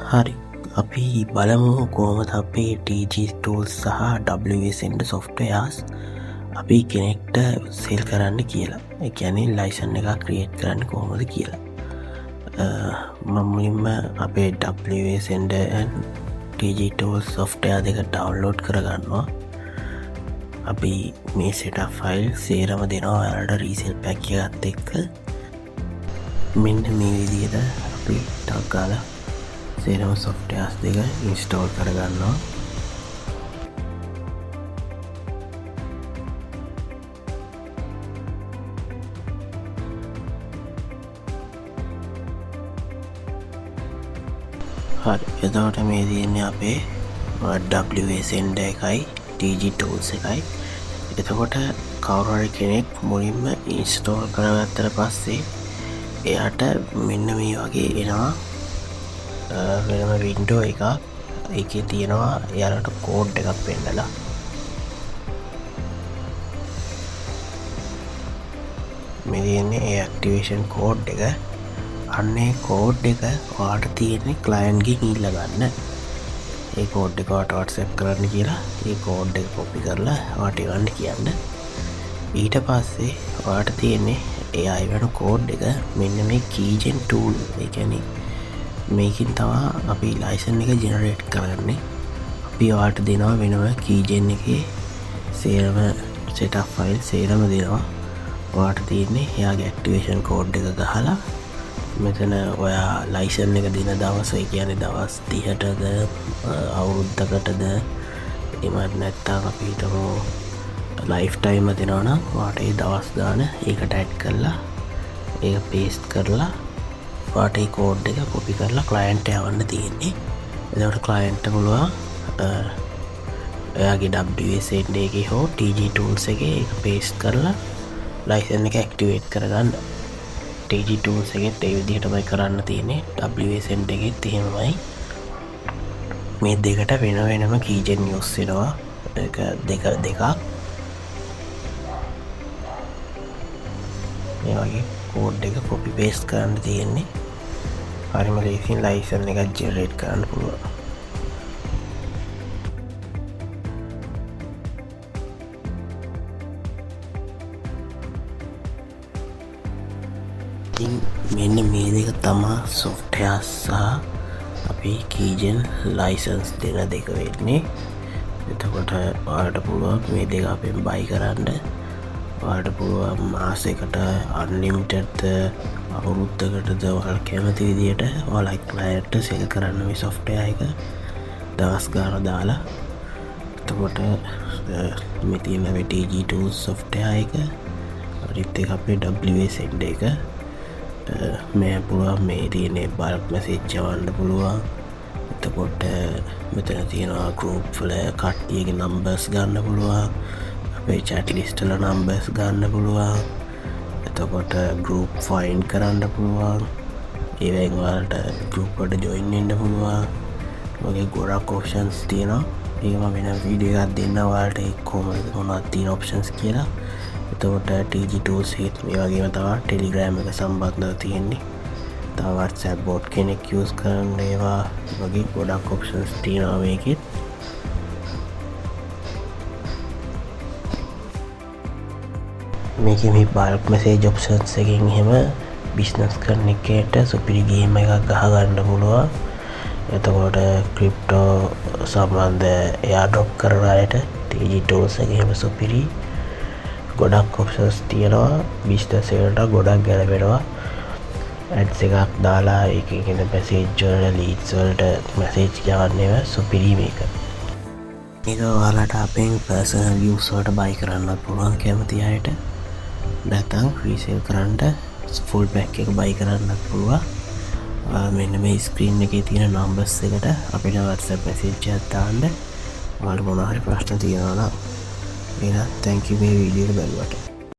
හරි අපි බලමු කොහොමද අපේ TG tools සහ WSN softwares අපි කෙනෙක්ට සෙල් කරන්න කියලා එකැනෙ ලයිසන් එක ක්‍රියේට් කරන්න කොහොමද කියලා මුලින්ම අපේ WSN TG tools software දෙක ඩවන්ලෝඩ් කරගන්නවා අපි මේ සෙටප් ෆයිල් සේරම දෙනවා ඔයාලට රීසෙල් පැක් එකත් එක්ක මෙන්න මේ විදිහට අපි ටක් ගාලා සේරම සොෆ්ට්වෙයාර්ස් දෙක ඉන්ස්ටෝල් කරගන්නවා හරි එතකොට මේ තියෙන්නේ අපේ WSN එකයි TG tools එකයි එතකොට කවුරු හරි කෙනෙක් මුලින්ම ඉන්ස්ටෝල් කරගත්තට පස්සේ එයාට මෙන්න මේ වගේ එනවා වෙනම වින්ඩෝ එක එකේ තියෙනවා එයාලට කෝඩ් එකක් පෙන්නලා මේ තියෙන්නේ ඒ ඇක්ටිවේෂන් කෝඩ් එක අන්නේ කෝඩ් එක ඔයාලට තියෙන්නේ ක්ලයන්ට්ගෙන් ඉල්ල ගන්න ඒ කෝඩ් එක ඔයාලට WhatsApp කරන්න කියලා ඒ කෝඩ් එක කොපි කරලා ඔයාලට එවන්න කියන්න ඊට පස්සේ ඔයාලට තියෙන්නේ ඒ අයවන කෝඩ් එක මෙන්න මේ කීජන් ටූල් ඒ කියන්නේ මේකින් තමා අපි ලයිසන් එක ජෙනරේට් කරන්නේ අපි ඔයාලට දෙනවා වෙනම කීජන් එකේ සේරම සෙටප් ෆයිල් සේරම දෙනවා ඔයාලට තියෙන්නේ එයාගේ ඇක්ටිවේෂන් කෝඩ් එක ගහලා මෙතන ඔයා ලයිසන් එක දෙන දවස ඒ කියන්නේ දවස් 30ටද අවුරුද්දකටද එමත් නැත්නම් අපි හිතමු ලයිෆ් ටයිම් දෙනවා නම් ඔයාලට ඒ දවස් දාන ඒකට ඇඩ් කරලා ඒක පේස්ට් කරලා ඔයාලට ඒ කෝඩ් එක කොපි කරලා ක්ලයන්ට් යවන්න තියෙන්නේ එතකොට ක්ලයන්ට් පුළුවන් එයාගේ WSN එකේ හෝ TG tools එකේ ඒක පේස්ට් කරලා ලයිසන් එක ඇක්ටිවේට් කරගන්න TG tools එකෙත් ඒ විදිහටමයි කරන්න තියෙන්නේ WSN එකෙත් එහෙමයි මේ දෙකට වෙන වෙනම කීජන් යූස් වෙනවා ඒක දෙකක් මේ වගේ කෝඩ් එක කොපි පේස්ට් කරන්න තියෙන්නේ හරිම ලේසියෙන් ලයිසන් එකක් ජෙනරේට් කරන්න පුළුවන් මෙන්න මේ දෙක තමා සොෆ්ට්වෙයාර්ස් සහ අපි කීජන් ලයිසන්ස් දෙන දෙක වෙන්නේ එතකොට ඔයාලට පුළුවන් මේ දෙක අපෙන් බයි කරන්න ඔයාලට පුළුවන් මාසෙකට අන්ලිමිටඩ්ද අවුරුද්දකටද ඔයාලා කැමති විදියට ඔයාලා ක්ලයන්ට්ට සෙල් කරන්න මේ සොෆ්ට්වෙයාර් එක දවස් ගාන දාලා එතකොට මේ තියෙන මේ TG tools සොෆ්ට්වෙයාර් එක අනිත් එක අපේ WSN එක මේ පුළුවන් මේ තියෙන්නේ බල්ක් මැසේජ් යවන්න පුළුවන් එතකොට මෙතන තියෙනවා ගෲප් වල කට්ටියගේ නම්බර්ස් ගන්න පුළුවන් අපේ chat list වල නම්බර්ස් ගන්න පුළුවන් එතකොට ගෲප් ෆයින්ඩ් කරන්න පුළුවන් ඒවෙන් ඔයාලට ගෲප් වලට ජොයින් වෙන්න පුළුවන් වගේ ගොඩක් ඔප්ෂන්ස් තියෙනවා ඒක මම වෙන වීඩියෝ එකක් දෙන්න ඔයාලට ඒ කොහොමද මොනවද තියෙන ඔප්ෂන්ස් කියලා එතකොට TG tools එකත් මේ වගේම තමයි Telegram එක සම්බන්ධව තියෙන්නේ තව WhatsApp bot කෙනෙක් යූස් කරන්න ඒවා වගේ ගොඩක් ඔප්ෂන්ස් තියෙනවා මේකෙත් මේකේ මේ බල්ක් මැසේජ් ඔප්ෂන්ස් එකෙන් එහෙම බිස්නස් කරන එකට සුපිරි ගේම් එකක් ගහගන්න පුළුවන් එතකොට ක්‍රිප්ටෝ සම්බන්ධ එයාඩ්‍රොප් කරන අයට TG tools එක එහෙම සුපිරි ගොඩක් ඔප්ෂන්ස් තියෙනවා බිස්නස් එකට ගොඩක් ගැලපෙනවා ඇඩ්ස් එකක් දාලා ඒකෙන් මැසේජ් වල ලීඩ්ස් වලට මැසේජ් යවන්නේම සුපිරි මේක මේක ඔයාලට අපෙන් පර්සනල් යූස් වලට බයි කරන්නත් පුළුවන් කැමති අයට නැත්නම් රීසේල් කරන්න ෆුල් පැක් එක බයි කරන්නත් පුළුවන් මෙන්න මේ ස්ක්‍රීන් එකේ තියෙන නම්බර්ස් එකට අපිට WhatsApp මැසේජ් එකක් දාන්න ඔයාලට මොනවා හරි ප්‍රශ්න තියෙනවා නම් එහෙනම් thank you මේ වීඩියෝ එක බලුවට